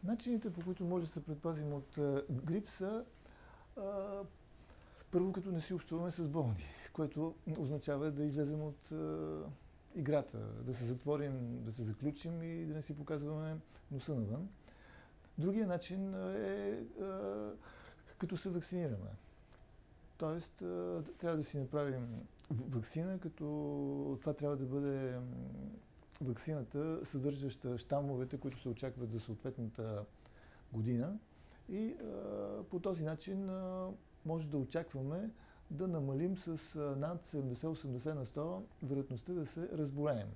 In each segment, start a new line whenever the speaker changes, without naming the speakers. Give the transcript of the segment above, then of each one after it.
Начините, по които може да се предпазим от грип са първо, като не си общуваме с болни, което означава да излезем от играта, да се затворим, да се заключим и да не си показваме носа навън. Другия начин е като се вакцинираме. Тоест, трябва да си направим вакцина, като това трябва да бъде вакцината, съдържаща щамовете, които се очакват за съответната година. И по този начин може да очакваме да намалим с над 70-80 на 100 вероятността да се разболеем.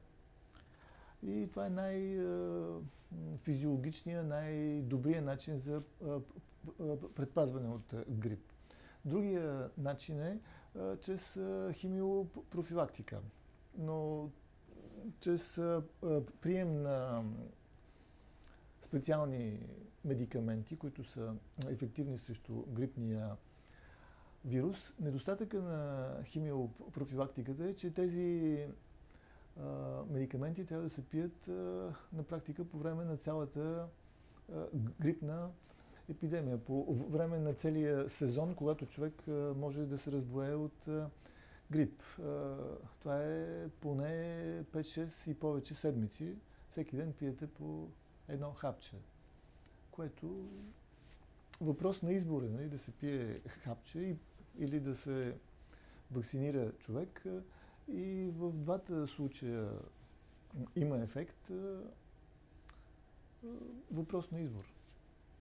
И това е най-физиологичният, най-добрият начин за предпазване от грип. Другия начин е чрез химиопрофилактика, но чрез прием на специални медикаменти, които са ефективни срещу грипния вирус. Недостатъка на химиопрофилактиката е, че тези медикаменти трябва да се пият на практика по време на цялата грипна епидемия, по време на целия сезон, когато човек може да се разболее от грип. Това е поне 5-6 и повече седмици. Всеки ден пиете по едно хапче, което въпрос на избор е, нали, да се пие хапче или да се вакцинира човек. И в двата случая има ефект. Въпрос на избор.